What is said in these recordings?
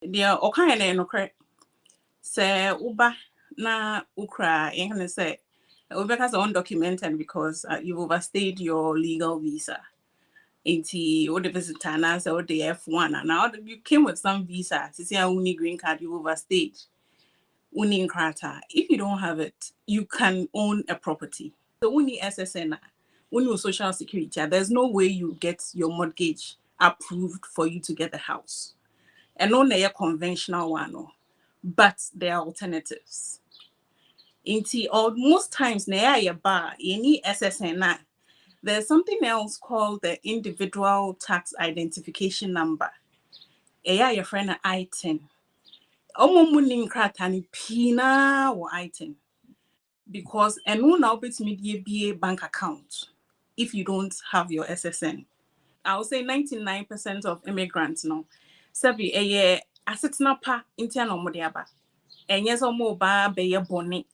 Deɛ ɔka yɛ no nokorɛ. Sɛ woba na wokura yɛn kana sɛ wobɛka sɛ undocumented because you've overstayed your legal visa. Nti wode visitor anaasɛ wode F1 now you came with some visa. Sisi a wonni green card, you overstayed. Wonni Nkrataa. If you don't have it, you can own a property. So wonni SSN, wonni social security, there's no way you get your mortgage approved for you to get the house. And no a conventional one, but there are alternatives. Most times na ya ba any SSN, there's something else called the individual tax identification number. Your friend I-10. Omumuning Nkrataa pina or I-10. Because and no now bit media be a bank account if you don't have your SSN. I would say 99% of immigrants no. Sabi a assets na pa intern or modiaba. And yes, or more ba be a bonnet.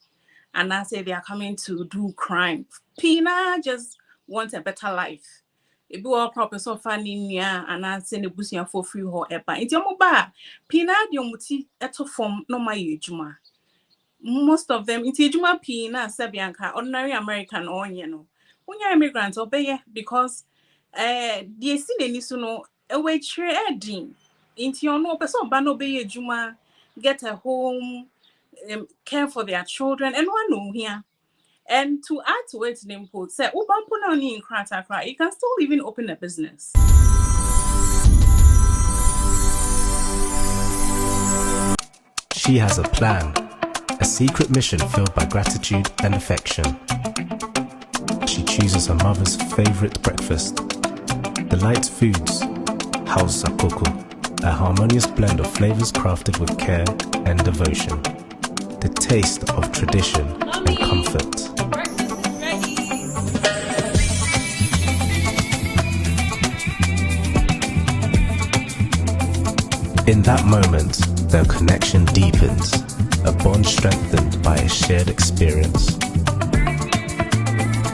And I say they are coming to do crime. Pina just wants a better life. It be all proper so funny and I send a busia for free or ever. It's your mobile. Pina di omuti eto form no my juma. Most of them it's juma pina sabianka ordinary American or when you're immigrants obey because the see the nisuno away trading into your no person ban obey juma get a home. Care for their children and one know here. And to add to it, Nimpo say, in Nkrataa, you can still even open a business. She has a plan, a secret mission filled by gratitude and affection. She chooses her mother's favorite breakfast, Delight Foods, House Sakoko, a harmonious blend of flavors crafted with care and devotion. The taste of tradition and comfort. Breakfast is ready. In that moment, their connection deepens, a bond strengthened by a shared experience.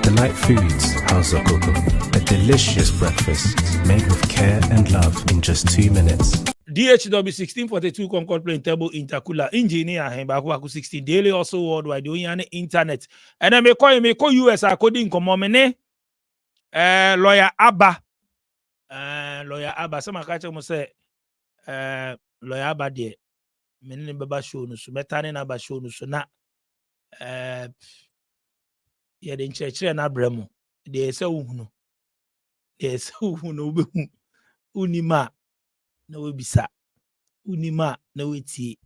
Delight Foods, House Sakoko, a delicious breakfast made with care and love in just 2 minutes. DHW 1642 Concord Plain Table Intercooler Engineer Hembaku 16 daily also worldwide doing any internet. And I may call US according to Momene lawyer Abba. Lawyer Abba. Some catch must say lawyer Abba de meaning baba show no so metane na ba show no so na ye de nchechire na bramo. De say uhunu. De say uhunu obehu unima na webisa unima na wetie.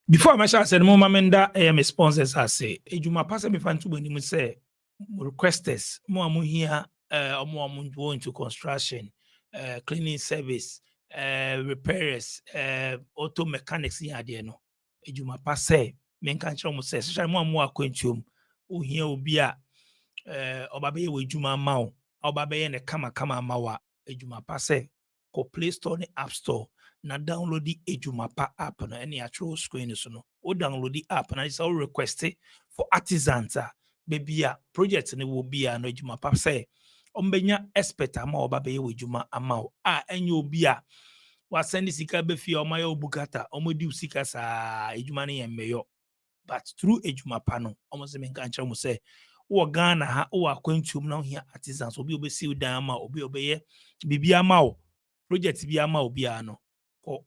Before I shall say the moment my sponsors are say ejuma pass me fan to when say requesters more here more into construction cleaning service repairers auto mechanics in ade no ejuma pass say men kan try mo say social more akwantuom o here obi a obabe we ejuma ma o obabe ne kama mawa ejuma pass say ko Play Store ne App Store na download the Ejumapa app na any actual screen so no o download the app na is all requested for artisans baby a project ne will be no Ejumapa say ombenya expert ama oba be we ejuma ama enye obi a wa send sika be fi o maye obugata omodi usika sa ejuma ne yemeyo but through Ejumapa no omo se menka nche mo say wo Ghana ha wo akwantum na hia artisans obi obesi dan ama obi obeye bibi ama o project bi ama obi ano ko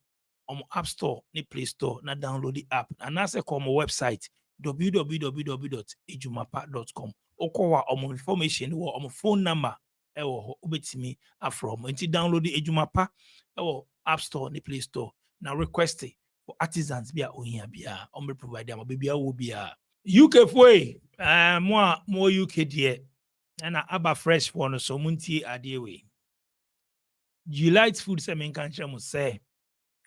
App Store ni Play Store na download the app and na se ko website www.ejumapa.com okowa information wo phone number ewo obetimi afrom nti download the Ejumapa ewo App Store ni Play Store na request for artisans bia ohia bia provide am bia wo bia UK foi mo UK die na aba fresh for no so muntie ade we Delight Food se men kan chemo say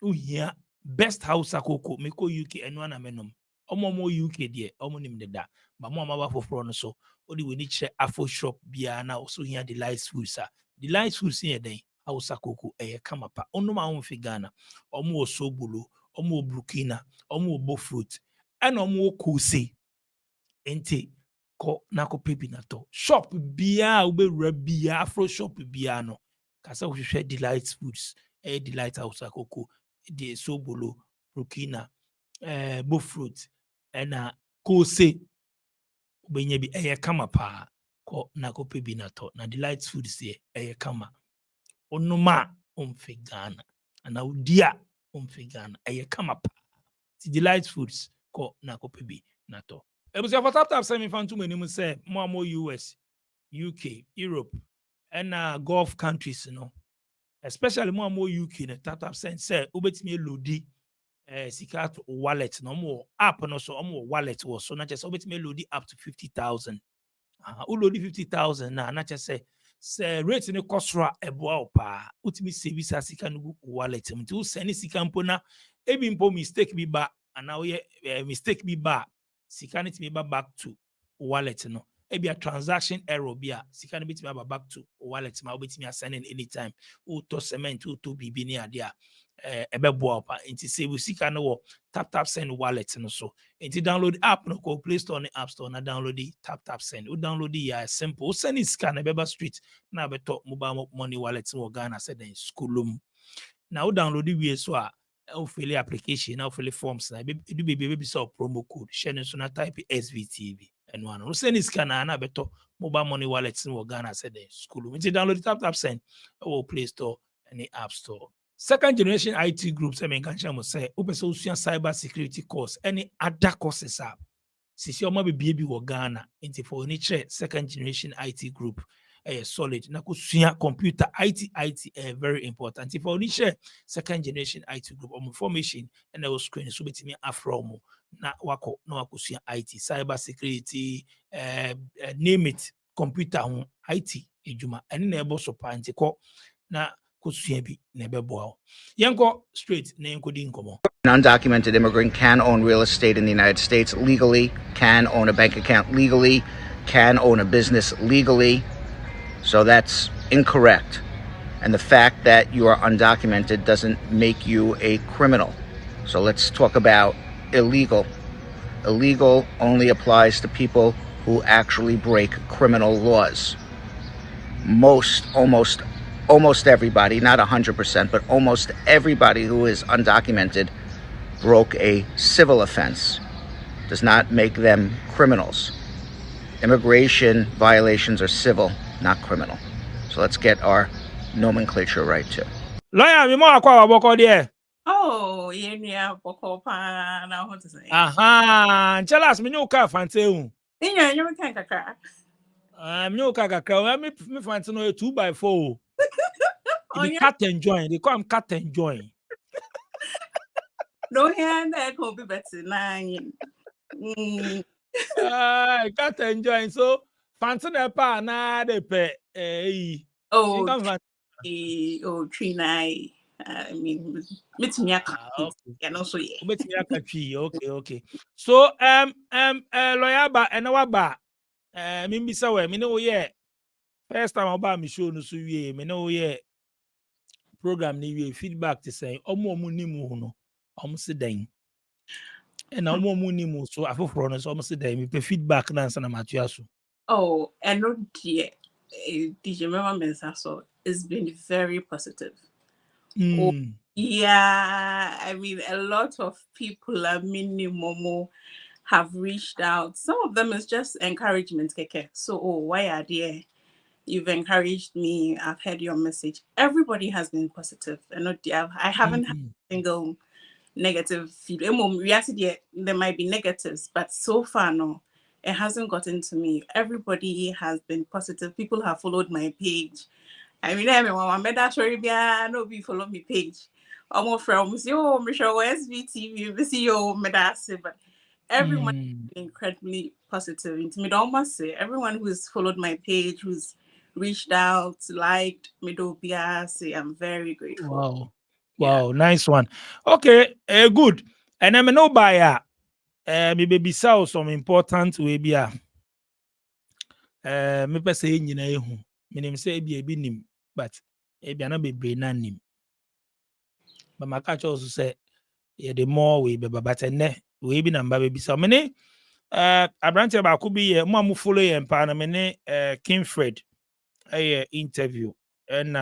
here best house akoko me ko UK eno na menom omo UK de omo nim de da ba mo amaba foforo no so odi we ni che afo shop bia na so here Delight Food sa Delight Food se den house akoko kamapa ono ma ho fi Ghana omo osobulu omo Burkina omo obo fruit ena omo kose enti ko na ko pepi na to shop bia ubewura bia afro shop bia no kasa wo hwehwe Delight Foods Delight House akoko de sobolo Burkina, Bufruit, and Kose, Benyabi, kama pa, ko na kope binato, na Delight Foods there, kama. Onoma, Ghana, and now dia, Ghana, kama pa. Delight Foods, ko na kope binato. It was your tap semi fan too many say more US, UK, Europe, and Gulf countries, especially more UK, the tap send say, ubet me lodi. Sika wallet no more app no so wallet was so not just me load up to 50,000. Load 50,000 na just say rate no cost ra eboa pa utimi save sika no wallet mti send sika mpo na ebi mpo mistake bi ba ana we mistake bi ba sika no timi ba back to wallet no ebi a transaction error bi a sika no bitimi ba back to wallet ma obetimi assign anytime to cement to bibi ni ade a ebeboa pa inti save sika no tap send wallet no so inti download app no ko Play Store and App Store na download the tap send o download the simple send it scan ebeba street na beto mobile money wallet no Ghana said then schoolum na o download the way so a o fill application na o fill forms na do be so promo code share so na type SVTV and one o send it scan na beto mobile money wallet no Ghana said then schoolum inti download the tap send o Play Store and the App Store. Second generation IT groups, I mean, can say, open social cyber security course, any other courses are. Since your mother baby or Ghana, into for nature, second generation IT group, solid. Na kusuya computer IT, very important. If for nature, second generation IT group, formation, and I was screen, so between Afromo, na wako, no kusuya IT, cyber security, name it, computer, IT, ejuma, and enable support, na straight An undocumented immigrant can own real estate in the United States legally, can own a bank account legally, can own a business legally. So that's incorrect. And the fact that you are undocumented doesn't make you a criminal. So let's talk about illegal. Illegal only applies to people who actually break criminal laws. Almost everybody, not 100%, but almost everybody who is undocumented broke a civil offense. Does not make them criminals. Immigration violations are civil, not criminal. So let's get our nomenclature right too. Lawyer, we more akwa waboko there. Oh, yeah, boko pa na what to say. Aha, tell us me no ka fante Yeah, you can kakra. Me no ka kakra. Me fante no 2x4. Oh, It be yeah. cut and join. They call them cut and join. No hand that could be better nine. Cut and join. So fante na pa na de pe Oh, income tree night. I mean, meet me a and also yeah. Okay. So lawyer ba and our ba me bisa we me know yeah. First time about me show no so we me know yeah. Program ni we feedback to say omo ni mu no omo se dan and omo ni mu so afoforo no so omo se dan me feedback na answer na matua so. Oh, and no dear, DJ Mama Mensaso, it's been very positive. Oh, yeah, I mean, a lot of people, minimum, have reached out. Some of them is just encouragement, keke. So, oh, why are there? You've encouraged me. I've heard your message. Everybody has been positive, and not I haven't had a single negative feedback. There might be negatives, but so far, no, it hasn't gotten to me. Everybody has been positive. People have followed my page. I mean, I made that story. No, be follow me page. Almost from Michelle SVTV, we see your medase, but everyone is incredibly positive. Into me, almost say everyone who's followed my page, who's reached out, liked me, say I'm very grateful. Wow. Yeah. Wow, nice one. Okay, good. And I'm no buyer. Me baby saw some important way be me pese nyina ehu. Me nim say ebi nim, but ebi na be na nim. But my catch also say yeah, the more we be but ne we be number baby saw me ne abrante ba ko bi mo am follow ye mpa na me ne King Fred interview and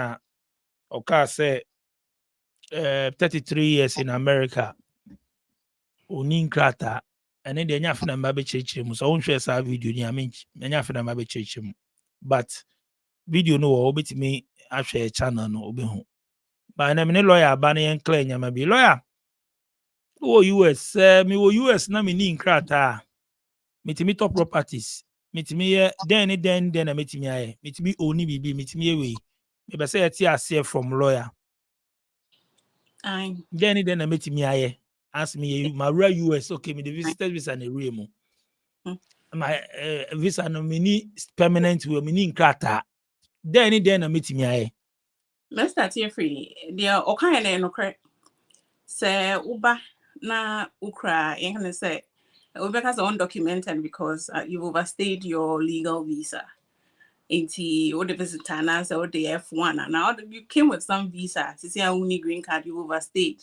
oka say 33 years in America. oni nkrataa ɛne deɛ ɛnyɛ afe na mba bɛkyerɛkyerɛ mu so wonhwɛ saa video ni ɛnyɛ afe na mba bɛkyerɛkyerɛ mu but video no wɔ wobɛtumi ahwɛ channel no wobɛhu but na mene lawyer aba no yɛnkla nyama bi lawyer wɔ US me wɔ US na meni nkrataa metumi top properties metumi yɛ den na metumi ayɛ metumi oni bibi metumi yɛ wei mebɛ sɛ yɛte aseɛ from lawyer den na metumi ayɛ as me mawura US okay me the visitor visa na ewura mu my visa no mini permanent will mini nkrataa den na metumi ayɛ let's start here free deɛ ɔka yɛ no correct sɛ woba na ukra yɛn kan sɛ wobɛka sɛ undocumented because you've overstayed your legal visa into what the visitor na sɛ what the F1 and now you came with some visa to say uni green card you overstayed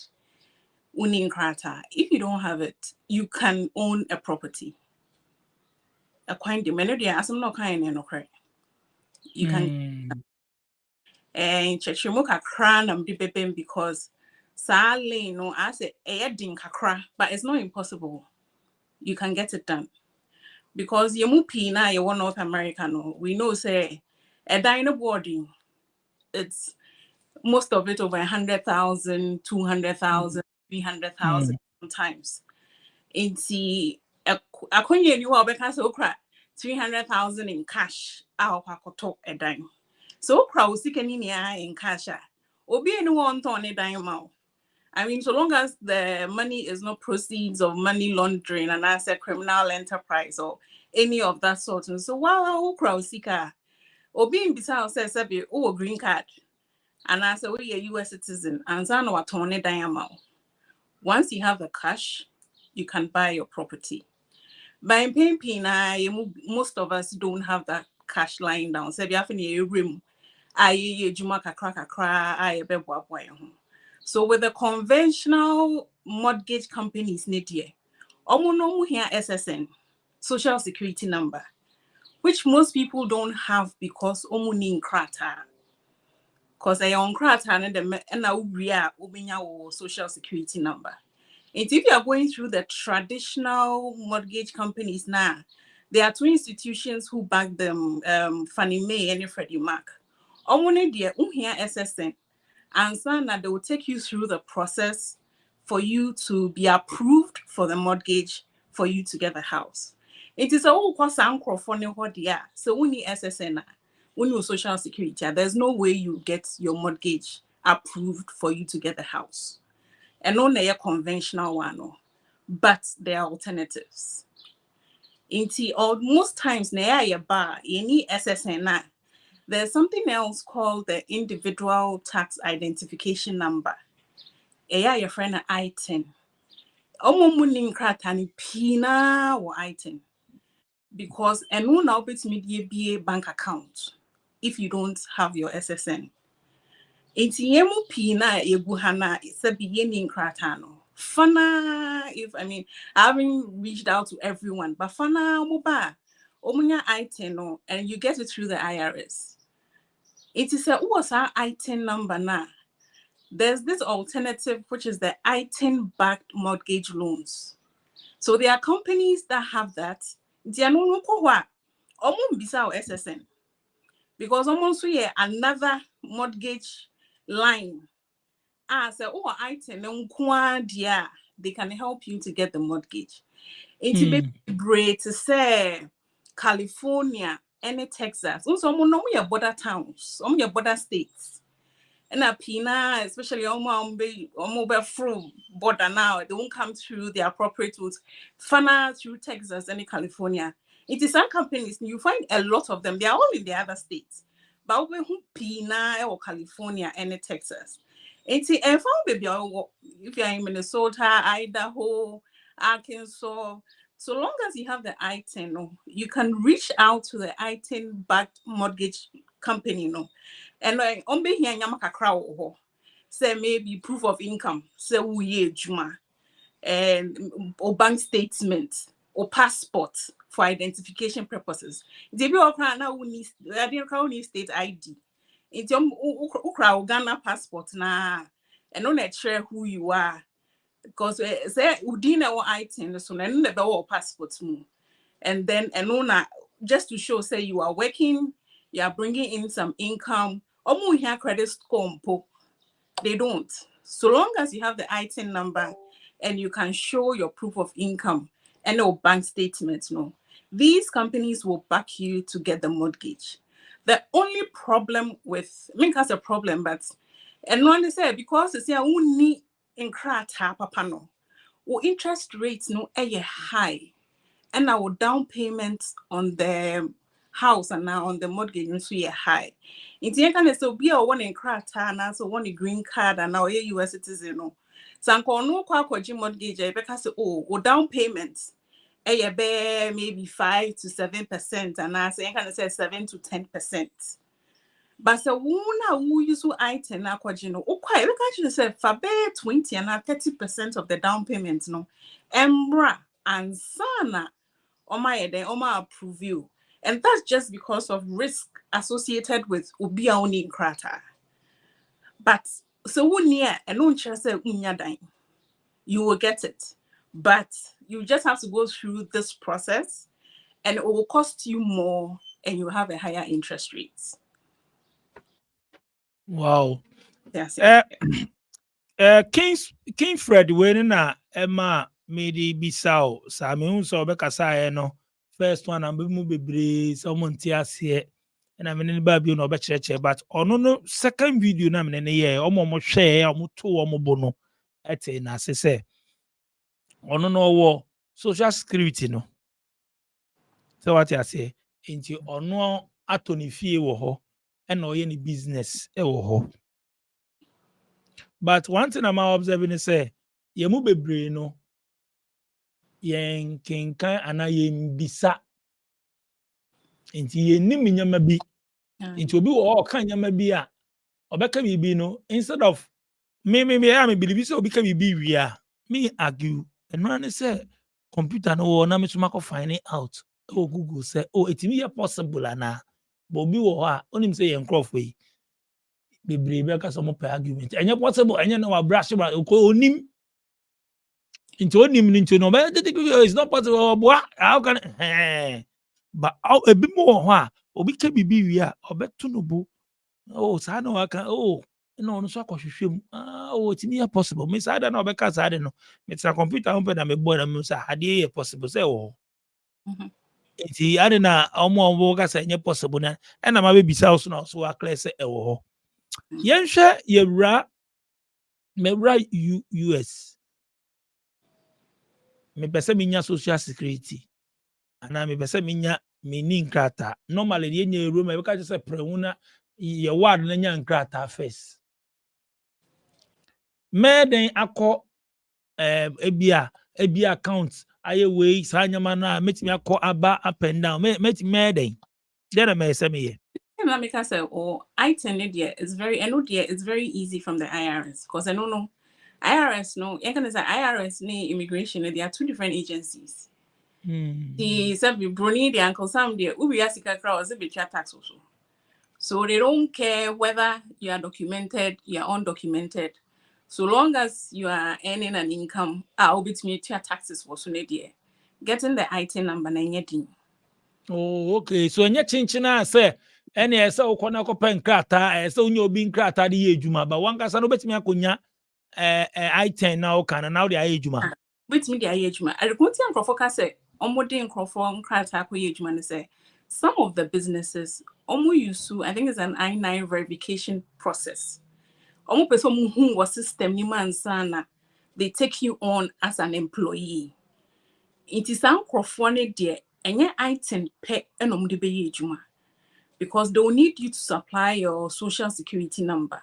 uni nkrataa. If you don't have it you can own a property a coin the menu there as I'm not kind no correct you can and chechimo kakra na mde bebem because sadly no I say din kakra but it's not impossible. You can get it done because you mupi na you want North America no we know say a dino boarding it's most of it over 100,000 200,000 300,000 sometimes inti akonye ni wa obeka say okra 300,000 in cash akwakoto a dime so okra usikani ni in cash obi eni won ton ne dime ma I mean, so long as the money is not proceeds of money laundering and as a criminal enterprise or any of that sort. And so, wow, crowd seeker or being beside says, oh, green card. And I say, oh, you're a US citizen. And so, no, attorney diamond. Once you have the cash, you can buy your property. By paying pina, most of us don't have that cash lying down. So, if you have in a room, I jumaka crack, I be boy. So with the conventional mortgage companies need here, omo here SSN, social security number, which most people don't have because omo ni nkrataa. Because I on nkrataa and na uria ubinya social security number. And if you are going through the traditional mortgage companies now, there are two institutions who back them, Fannie Mae and Freddie Mac. Omo ni here SSN. And so that they will take you through the process for you to be approved for the mortgage for you to get the house. It is a whole course for so we need SSN, we need social security. There's no way you get your mortgage approved for you to get the house. And only a conventional one, but there are alternatives. Most times, any SSN. There's something else called the individual tax identification number. Your friend I-10. Nkrataa pina or I-10. Because and no now bit media bank account if you don't have your SSN. Yemu pina yebuhana isabi nkrataa no. Fana if I haven't reached out to everyone, but fana moba omunya I-10 no, and you get it through the IRS. It is a what's our I-10 number now. There's this alternative, which is the I-10 backed mortgage loans. So there are companies that have that. They are no bisa SSN because almost another mortgage line. Say I-10 they can help you to get the mortgage. It's great to say California. Any Texas, also your border towns, your border states, and a pina, especially on from border now, they won't come through the appropriate routes, fana through Texas and California. It is some companies you find a lot of them. They are all in the other states, but we who pina or California and Texas. It's a found baby if you are in Minnesota, Idaho, Arkansas. So long as you have the I-10, you can reach out to the I-10 backed mortgage company, and like on be here nyamaka crowd, say maybe proof of income, say we juma, and or bank statement or passport for identification purposes. They be all now we need state ID. It's your Ghana passport na, and on share who you are. because say udina or item so then the or passport mu. And then just to show say you are working, you are bringing in some income. Omo here credit score mpo. They don't. So long as you have the item number and you can show your proof of income and no bank statements, no, these companies will back you to get the mortgage. The only problem with, I mean, that's a problem, but and no one say because it's here only Nkrataa papa no, interest rates no high, and our down payments on the house and now on the mortgage nso yɛ high. Nti yɛn kan sɛ obi a ɔwɔ ne nkrataa na so ɔwɔ ne green card and now ɔyɛ US citizen no. Sɛ anka ɔno kɔ akɔgye mortgage a yɛbɛka sɛ o down payments ɛyɛ bɛɛ maybe 5 to 7% and now yɛn kan sɛ 7 to 10%. But sɛ wo na wo use item na akɔgye no, okɔ a yɛbɛka kyerɛ sɛ fa bɛɛ 20 and 30% of the down payment no ɛmbra ansa na Oma approve you. And that's just because of risk associated with Ubia Oni Nkrataa. But so near and no say unya you will get it. But you just have to go through this process and it will cost you more and you have a higher interest rates. Wow. Yes. King Fred when na Emma made bisao sa me unso be kasa no first one am mu bebre someone tiase and I mean baby no be cheche but ono no second video na me ne ye omo mo hwe omo to omo bo no ete na se ono no wo social security no so what you say nti ono atoni fie wo ho e na oye ni business e wo ho. But one thing I'm observing is say yemu bebre no yen kenkan ana yen bisa nti yen nim nyama bi nti obi wo kan nyama bi a obeka bibi no instead of me believe say obi ka bibi wi a me argue and man say computer no wo na me tuma ko find out o Google say oh etimi ye possible ana but obi wo a onim say yen crop we bebre be ka so mo per argument enye possible enye na wa brush ko onim into onim into no but it's not possible how can but a bit more ha obi ka bibi wi a obeto no bo oh sa na wa kan oh no no so akohwehwem oh etimi ya possible me sa da na obeka sa de no me tra computer hom pe na me boy na me sa ade ye possible say oh enti ade na omo ka sa enye possible na e na ma be bisa so na so wa clear say e wo yenhwe yewura mewura US me pese minya social security ana me pese minya mini nkrataa normally ye nya euro me ka say prehuna ye ward na nya nkrataa first me den akọ ebia account aye we sa nyama na metimi akọ aba up and down me den there me say me ye Let me say, item it's very easy from the IRS because I don't know IRS no. You can say IRS ni immigration. They are two different agencies. The said Bruni the uncle Sam the ubi asika crowd be tax also. So they don't care whether you are documented, you are undocumented. So long as you are earning an income, I'll be to your taxes for soon getting the item number na nyedin. Oh, okay. So enye chinchina say ene ese ukona ko pen krata ese unye obi nkrata de ye adwuma ba wankasa no betimi akonya I10 na o kana na o de aye adwuma. Betimi de aye adwuma. I don't think Nkrataa say omode Nkrataa nkrata ko ye adwuma ne say some of the businesses omo use I think it's an I9 verification process. Omo person hu wo system ni mansa na they take you on as an employee. It is an Nkrataa ne de enye item pe enom de be ye adwuma. Because they will need you to supply your social security number.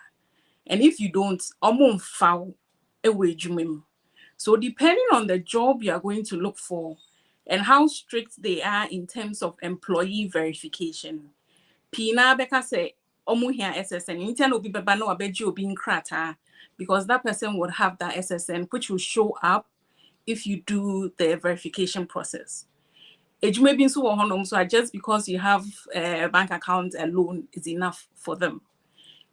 And if you don't, foul away. So depending on the job you are going to look for and how strict they are in terms of employee verification. Pina beka say here SSN. Intern will be bebano abeji being Nkrataa because that person would have that SSN which will show up if you do the verification process. So just because you have a bank account alone is enough for them.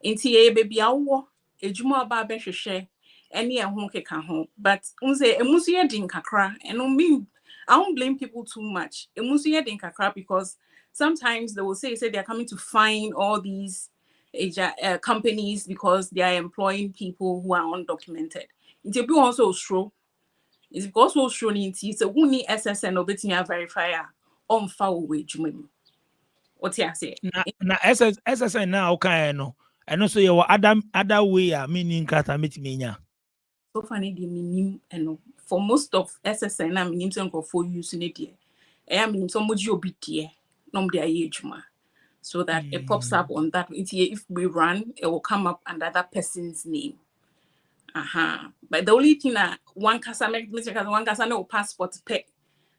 Inti baby awo ejuma ba behwehwe any a home keka home. But unse emusu din kakra, and I don't blame people too much. Emusu din kakra because sometimes they will say they're coming to find all these companies because they are employing people who are undocumented. It's a bit also true. It's because also true. It's a wuni SSN obetting verify on foul wage. What you say? na SSN na okay no and also you other way meaning Nkrataa metimenya. So funny the minim and for most of SSN na minim se for using it there. I minim so much obi there. Nom dia yejuma. So that it pops up on that. If we run, it will come up under that person's name. But the only thing that one casa no passport pay.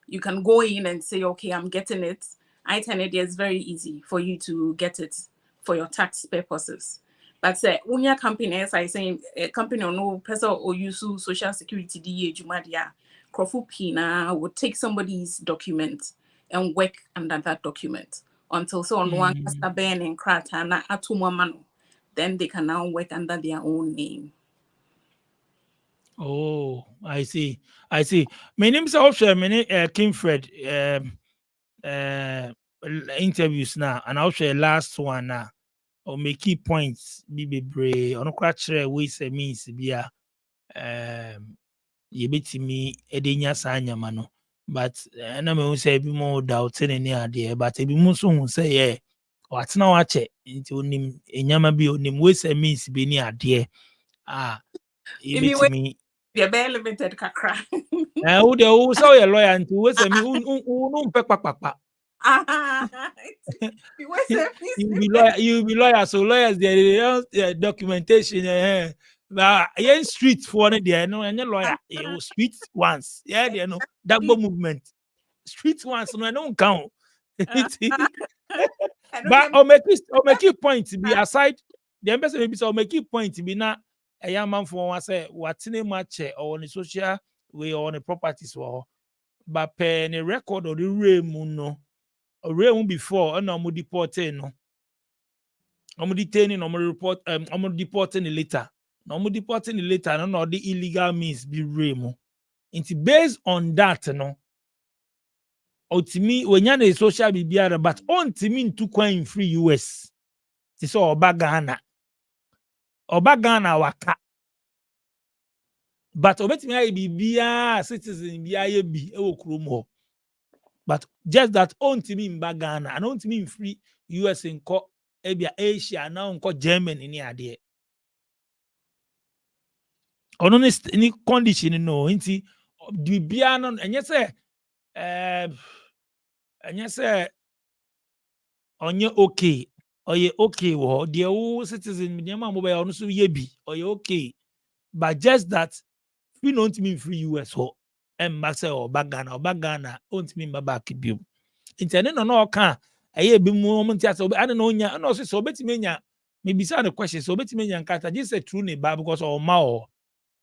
You can go in and say, okay, I'm getting it. I-10 is very easy for you to get it for your tax purposes. But say, when your company, as I say, a company or no person or use social security DA Jumadia, Krofu Pina would take somebody's document and work under that document until so on one casta ben and Nkrataa na atumamano. Then they can now work under their own name. Oh, I see. My name is also King Fred interviews now, and also last one now. Or make key points be brave on a ways means be ye bit me edenya sanya mano. But I know say be more doubt in any idea, but it be musu say yeah. What's now watch it into nim enyama bi onim ways means be near idea. Ye bit me. They're very limited kakra. Who the who saw a lawyer and to say me who papa. You be lawyer, so lawyers they documentation but street for there no any lawyer street once they know that movement street once no don't count. But I'll make it point to be aside the embassy maybe so make it point to be not a young man for one say what's in a match or on the social way or on the properties or but pen a record or the realm no or before and I'm deported no I'm detaining I'm report I'm deporting later no I'm deporting later no the illegal means be realm it's based on that no ultimately when you're a social media but on to mean to coin free US it's all Ghana waka but obetimi be bia citizen bia bi e wo krom ho but just that on to mean Ghana and on to mean free US nko ebia Asia na nko Germany ni ade ono ni condition no nti bia no enye se onye okay oye okay wo de wo citizen me ma mo ba ono so ye bi oye okay but just that we don't mean free US ho and max or Ghana don't mean back bi internet no ka aye bi mu mo ntia so I don't know nya no so betimi nya me bisa the question so betimi nya Nkrataa just say true ne ba because o ma o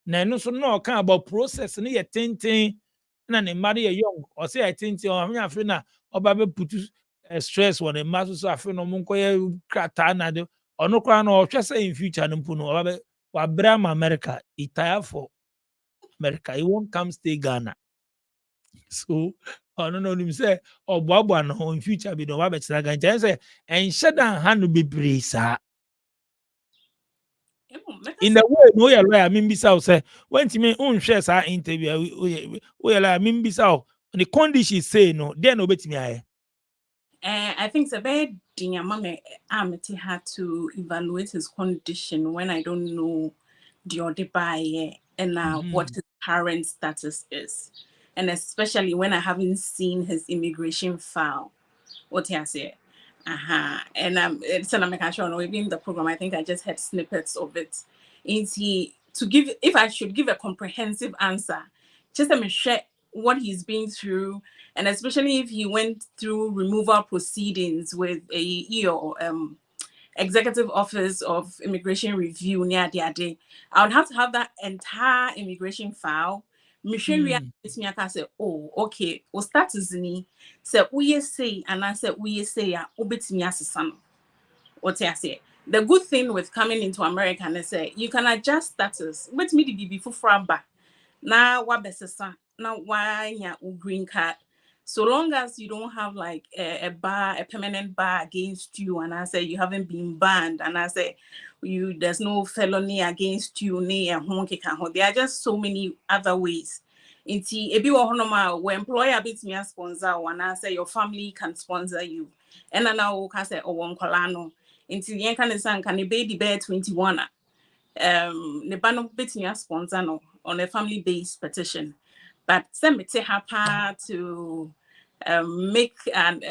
na no so no ka about process ne ye tenten na ne mari ye young or say I tenten o nya afre na oba be put stress on the mass so afre no mo nkoye Nkrataa na de ono kwa no o hwe say in future no mpu no oba be wa bram America itaya for America, he won't come stay Ghana. So, I don't know him say, oh, Bobo, no, in future, be no Robert Sagan. Say, and shut down hand be brisa. In the way, no, you're right. I mean, Bissau say, when to me, shares our interview, we I mean, Bissau, the condition say no, then obey me. I think it's a very dear mama Amity had to evaluate his condition when I don't know the other buyer and what his current status is. And especially when I haven't seen his immigration file. What I say. And it's an American maybe in the program. I think I just had snippets of it. Is he to give if I should give a comprehensive answer, just let me share what he's been through, and especially if he went through removal proceedings with a Executive Office of Immigration Review near the day, I would have to have that entire immigration file. Missionary me can say, oh, okay, o status ni say we say and I said we say ya obetimi asesa no. What I say. the good thing with coming into America is that you can adjust status. With me, the before fraba. Now, what besesa? Now, why ya green card? So long as you don't have like a bar, a permanent bar against you, and I say you haven't been banned, and I say there's no felony against you, there are just so many other ways. Inti ebi wo honoma where employer bit me sponsor and I say your family can sponsor you. And now can say nkwala no. Inti yen kan san kan be the bear 21 ne ba no bit me sponsor no on a family based petition. But send me to happen to make and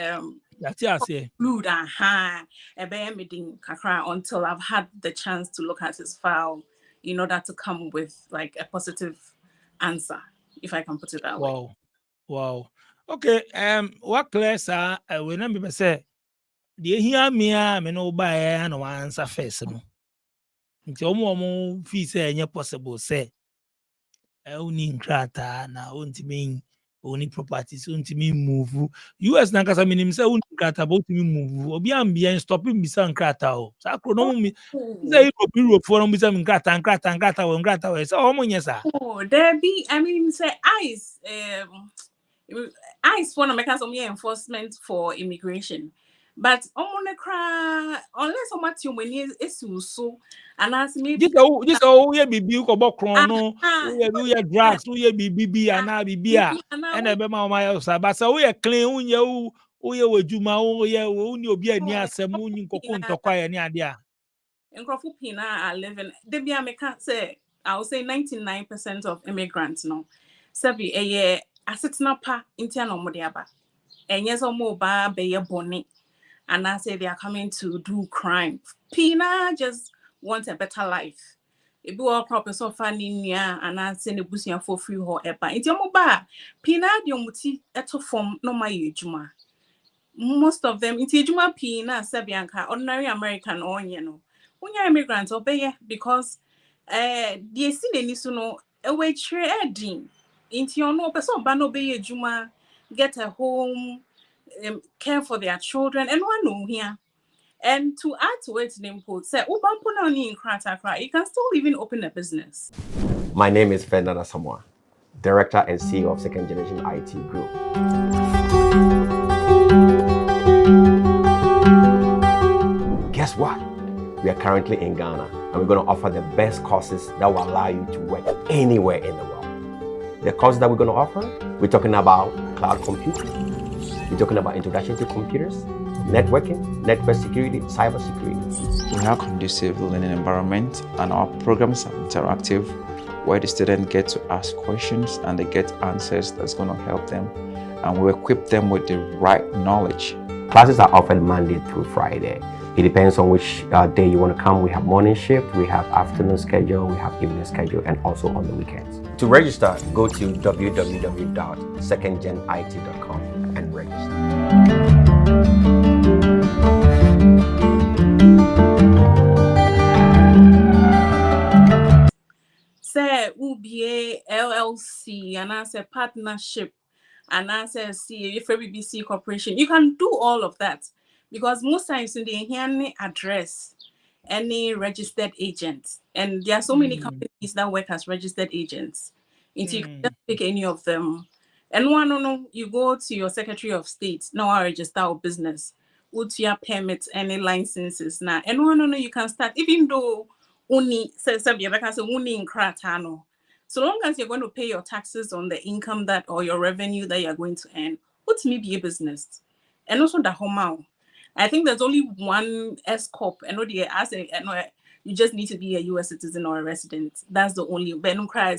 include a bear meeting kakra until I've had the chance to look at his file in order to come with like a positive answer, if I can put it that way. Wow. Okay. What class I will never say. The hear me no buy no answer first. No. Until more fee say any possible say. Only Nkrataa na only only properties only move. US na kasa minim say only Nkrataa about me move. Obi ambia stopping me say Nkrataa o. Sa no me say Europe for no me say Nkrataa. Say o mo nyesa. Oh, there be I mean say ICE for American some enforcement for immigration. But unless so much money is so and as maybe this all we bibi ko bokron no we drugs we bibi ana bibia and ebe ma ma so but so we clean we wadwuma we ni obi ani asem ni nkoko ntokwa ya ni ade a Nkrofo pina are living they be American say I would say 99% of immigrants no sabi asetna pa intia no mo de aba enye so mo ba be ye boni and I say they are coming to do crime. Pina just wants a better life. If you are proper so funny and I say the busia for free or ever. It's your mobile. Pina the muti eto form no my juma. Most of them it's juma pina sebianka ordinary American or when you're immigrants obey because the see the nisuno away trading into your no person ban obey juma get a home. Care for their children and one know here. And to add to it, say, Nkrataa, you can still even open a business. My name is Fernanda Samoa, Director and CEO of Second Generation IT Group. Guess what? We are currently in Ghana and we're going to offer the best courses that will allow you to work anywhere in the world. The courses that we're going to offer, we're talking about cloud computing. We're talking about introduction to computers, networking, network security, cyber security. We have a conducive learning environment and our programs are interactive where the students get to ask questions and they get answers that's going to help them and we equip them with the right knowledge. Classes are offered Monday through Friday. It depends on which day you want to come. We have morning shift, we have afternoon schedule, we have evening schedule, and also on the weekends. To register, go to www.secondgenit.com and register. Say UBA LLC and I say partnership and I say if BBC Corporation. You can do all of that because most times in the any address any registered agent and there are so many companies that work as registered agents. You can just pick any of them. And one you go to your Secretary of State, now I register a business, with your permits, any licenses now. And one you can start, even though only only Nkrataa no. So long as you're going to pay your taxes on the income that or your revenue that you're going to earn, what's maybe a business? And also the home. I think there's only one S Corp. I know you just need to be a US citizen or a resident. That's the only. But Nkrataa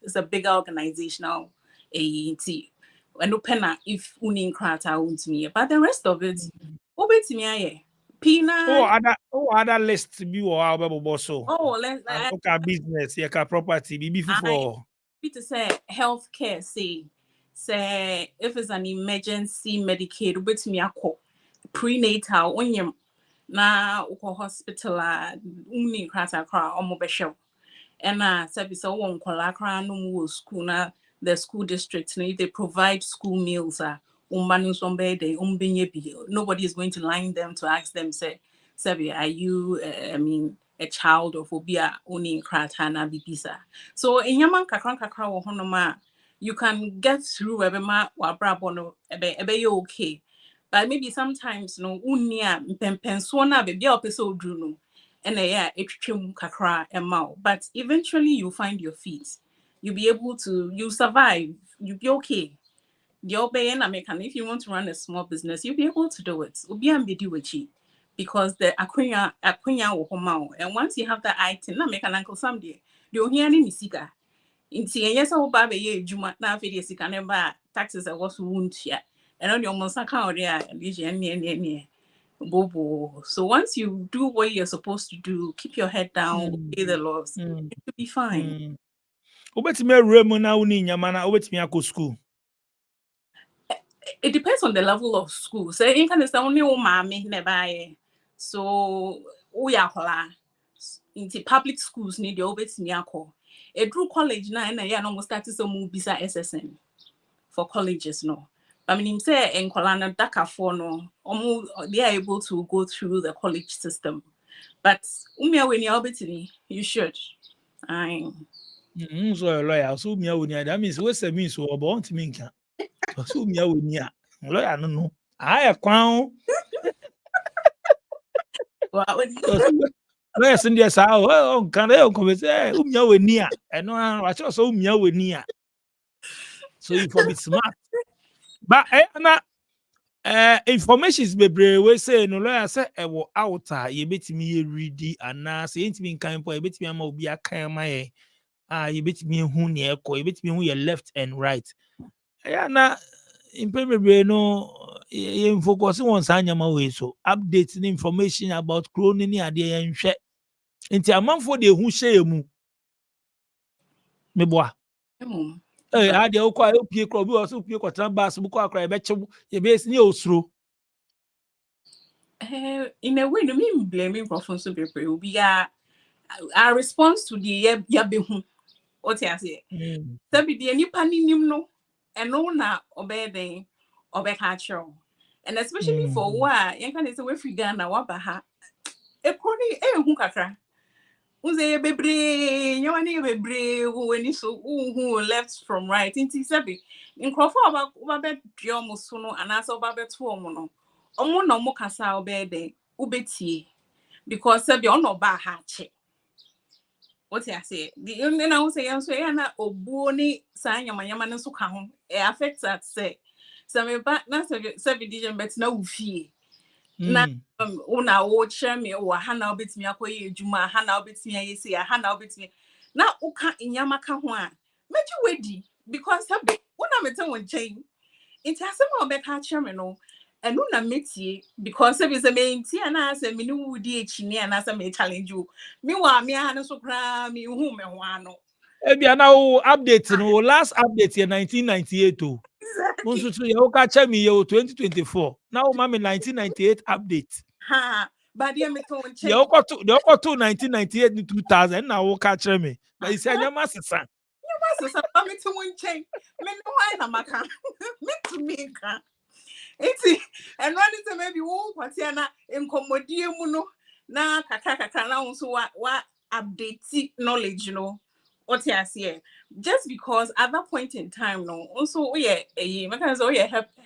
is a bigger organizational AET. And penna if uni Nkrataa owns me. But the rest of it, me Pina. Other lists be or so. Let's okay, business, property, be before. To say healthcare, say if it's an emergency Medicaid, with me prenatal onyem na uko hospital uni Nkrataa kra omo behwe and service won kwala kra no mu school na the school district they provide school meals nobody is going to line them to ask them say Sabi, are you, I mean, a child of Obia only Nkrataa na bibisa. So in Yaman kakra wo honoma, you can get through ebema wa brabono ebe you okay. But maybe sometimes no unia mpempenso na be bia opese odru no. And yeah, etwetwem kakra emao. But eventually you find your feet. You'll be able to you survive. You'll be okay. If you want to run a small business, you'll be able to do it. Because the akunya wo homa. And once you have that item, na make an uncle someday. You hear any sika. Inti yes o ba be ye juma na fe de sika nemba taxes a was wound ya. And on your monsa account there and bobo. So once you do what you're supposed to do, keep your head down, obey the laws, you'll be fine. Obetimi awuremu na woni nyama na obetimi akọ school. It depends on the level of school. So in kind of only mommy nearby. So we are into public schools need the obet miyako. A Drew college na and I almost started some bisa SSN for colleges no. I mean say in Kolana Daka for no they are able to go through the college system. But when you're you should. So a lawyer, so me awunia. That means what's the means so about me nka. So me awunia. Lawyer no. I akwan. Lawyer send yes oh can they come say me awunia. And no I so me awunia. So you for be smart. But information is bebre we say no lawyer say e wo outer ye betimi ye ready and say intimi nkan po ye betimi ama obi akan ma ye you betimi hu ne ekọ you betimi hu your left and right na impemebe no you focus on sanyama we so update the information about cloning ni ade ye nhwe nti amanfo de hu hye mu meboa ade okwa opie kro bi oso opie kwatra bas bu kwa kra be chew ye be si ni osuro. In a way, no mean blaming profession so people. We are our response to the yabehu. What I say. Sabi the any panim no, and no na obey catcher. And especially for why you can say we free Ghana wabaha. E koni hu kakra. Uze bebre, nyawani bebre when you so who left from right. Inti sabi in Crawford about Diomo sono and as about no. Omo no mo kasa obede ubetie because sabi ono ba ha che. What I say? The only now say na obuoni sa nyama no so ka ho. E affect that say. So me ba na sabi DJ bet na ufie. Na una wo chere me wo ha na obetimi akoye ejuma ha na obetimi ayesi ha na obetimi na uka nyama ka ho a meji wedi because sabi una mete won chain it has some obeka chere me no and una metie because sabi say me ntia na say me no wudi echi and as me challenge you me wa me ha no so kra me hu me ho ano Ebia na o update no last update in 1998 o. Monso so ye o ka che me ye 2024. Now mama 1998 update. Ha but dey me ton check. Ye o ko to 1998 ni 2000 na o ka che me. But you say nyama sesa. Nyama sesa me to won chain. Me no why na maka. Me to me ka. Iti and one is maybe wo kwati na enkomodie mu no na kaka na unso wa update knowledge what you say just because at that point in time no also we are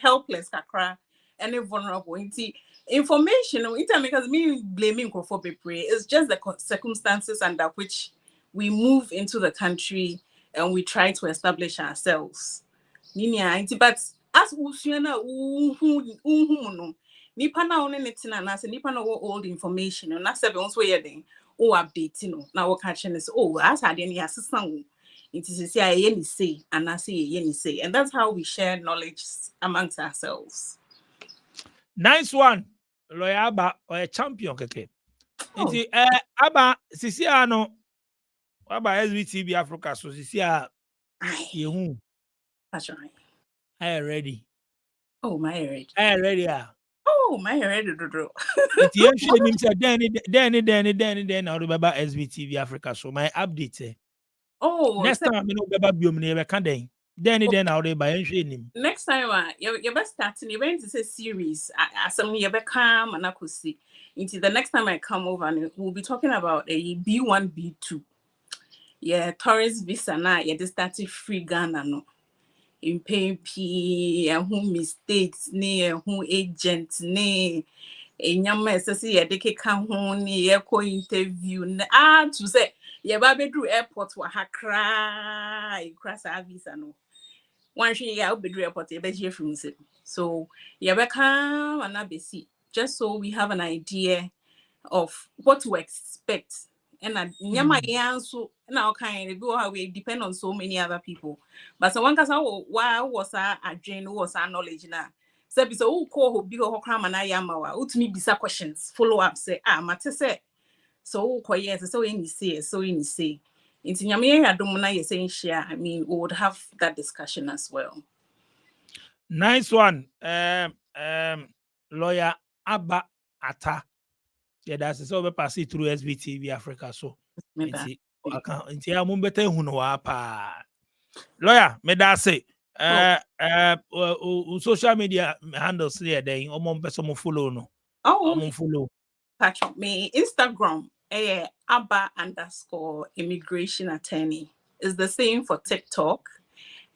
helpless kakra and vulnerable information because me blaming for pray it's just the circumstances under which we move into the country and we try to establish ourselves but as usuana no nipa na one netina na se nipa na old information na se be onso ye den o update na wo ka chene se as ade ne asesa wo it is say ye ni say and I say ye ni say and that's how we share knowledge amongst ourselves. Nice one. Lawyer Aba or a champion keke. Nti Aba sisi ano Aba SBTV Africa so sisi yehu. That's right. I ready. Oh my ready. I ready Oh my ready do. Nti yen hwe nim say den na do baba SBTV Africa so my update. Oh next time me no baba biom na ye be ka den. then out there by him. Next time, you best starting event is a series. Some you be come and I could see. Until the next time I come over, and we'll be talking about a B1, B2. Yeah, tourist visa na yeah, they started free Ghana no. In paying P and who mistakes ne who agent ne. Enyama esese ye de keka ho ne ye ko interview to say ye ba be do airport wa hakra e krasa visa no. One she ya be do airport ye be je from say. So ye be come and be see just so we have an idea of what to expect. And nyama yanso na kind go how we depend on so many other people. But so one case why was our adrenaline was our knowledge na. So be so call who big ho kram na yama wa utumi bisa questions follow up say mate say so ko yes so any say into nyama ya dom na yes share. I mean we would have that discussion as well. Nice one. Lawyer Abba Ata. Yeah, that's so we pass it through SBTV Africa. So it's I'm better who know lawyer, me that say social media handles there then person follow no. Follow. Patrick, me Instagram Abba_immigration attorney is the same for TikTok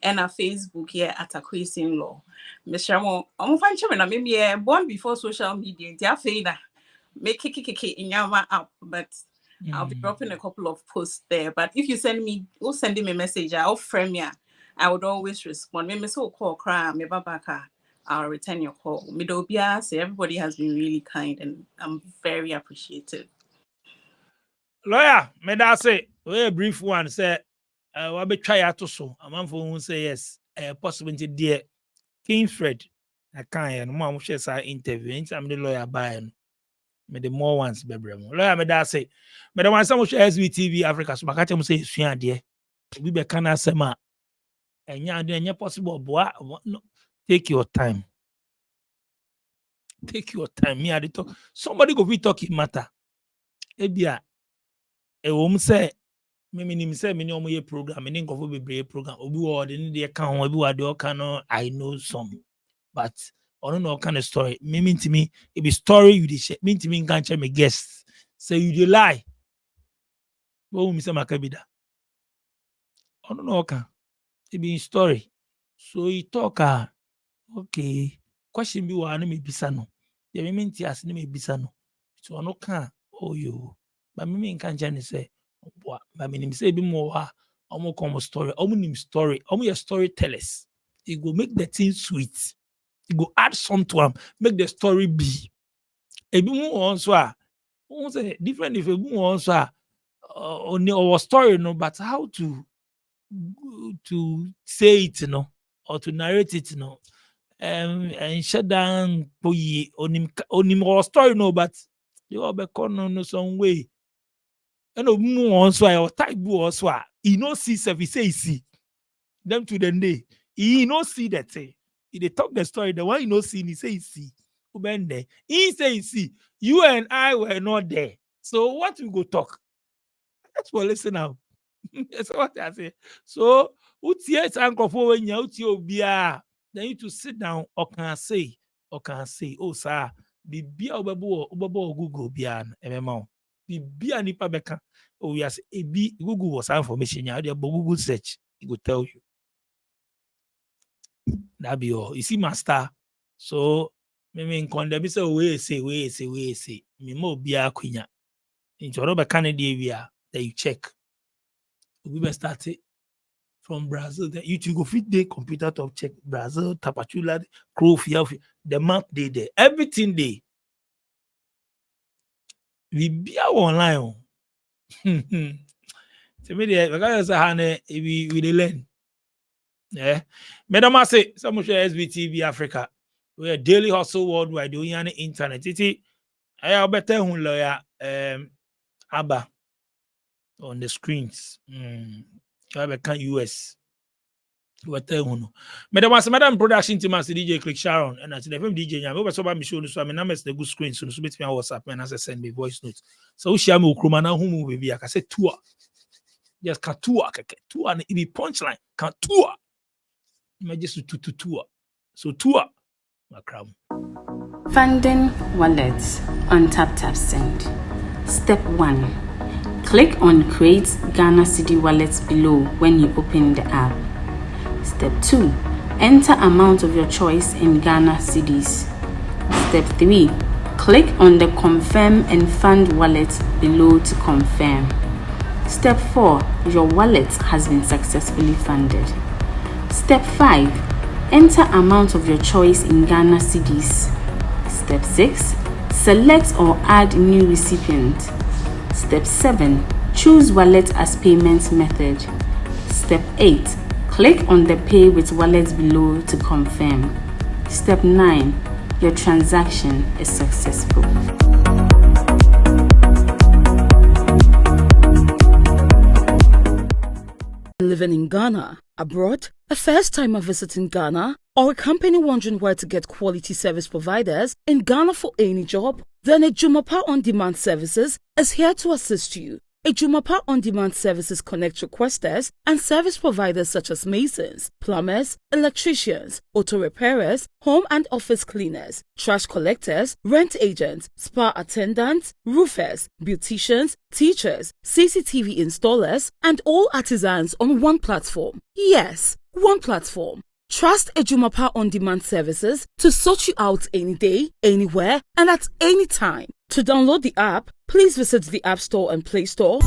and our Facebook here at Akwesing Law. Mr. Mo, I'm fine chairman. Maybe born before social media. They are fair. Make in your app, but I'll be dropping a couple of posts there. But if you send me a message, I'll frame ya. I would always respond. Maybe so call cry, me babaka. I'll return your call. Midobia say everybody has been really kind and I'm very appreciative. Lawyer, me that say a brief one say what be try to so a man for who say yes, possibility dear King Fred. I can't no more share sa interview. I'm the lawyer buying. Me the more ones bebre mo. Lawyer me that say. Me the one some share SBTV Africa so maka tell say sua de. We be can asema. Enya possible boy. No, take your time. Take your time. Me I dey talk. Somebody go be talking matter. Ebia say me say me no program. Me nko be brave program. Obi wo de dey kan ho. Obi wo de kan no. I know some, but I don't know kind of story. Me to me, it be story you dey share. Me to me can't share my guests. Say you dey lie. What me say makabida? I don't know can. It be story. So you talk okay. Question be wa no me bisa no. The me nti as no me bisa no. So no can oh you. But me can't say but me say be more omo come story. Omo nim story. Omo your storytellers. It go make the thing sweet. You go add some to them, make the story be. If you want say different if you want on our story, no, but how to say it, no, or to narrate it, no, and shut down on our story, no, but you all be no some way. And no also or type also he no see he say he see them to the day he no see that thing. They talk the story, the one you know see, he say he see. He say he see. You and I were not there. So what we go talk? That's what listen now. That's what I say. So then you need to sit down or can say, oh sir, be Google bian MMO. Be nipa beka. Oh yes, Google was information. Google search, it will tell you. That be all. You see, master. So, me condemn say we say. Me mo be a queen. In Joroba Canada, that you check. We best start it from Brazil. Then you go fit the computer to check Brazil, Tapachula, Crofia, the map they there. Everything they. We be online. To me, we dey learn. Yeah, Madam I say some share SBTV Africa. We are daily hustle worldwide. We on the internet. I better lawyer Abba on the screens. I can US. Madam production team as DJ Click Sharon and as the FM DJ. I'm over so by me show so I'm numbers the good screen so submit me on WhatsApp and as I send me voice notes. So share me ukruma na who baby I can say tour. Just can tour and it be punchline can tour. Imagine to so tour. Macram. Funding wallets on TapTapSend. Step 1. Click on Create Ghana Cedi Wallets below when you open the app. Step 2. Enter amount of your choice in Ghana Cedis. Step 3. Click on the Confirm and Fund wallet below to confirm. Step 4. Your wallet has been successfully funded. Step 5. Enter amount of your choice in Ghana Cedis. Step 6. Select or add new recipient. Step 7. Choose wallet as payment method. Step 8. Click on the Pay with Wallet below to confirm. Step 9. Your transaction is successful. Living in Ghana, abroad, a first-timer visiting Ghana, or a company wondering where to get quality service providers in Ghana for any job, then Ejumapa On Demand Services is here to assist you. Ejumapa On Demand Services connect requesters and service providers such as masons, plumbers, electricians, auto repairers, home and office cleaners, trash collectors, rent agents, spa attendants, roofers, beauticians, teachers, CCTV installers, and all artisans on one platform. Yes, one platform. Trust Ejumapa On Demand Services to sort you out any day, anywhere, and at any time. To download the app, please visit the App Store and Play Store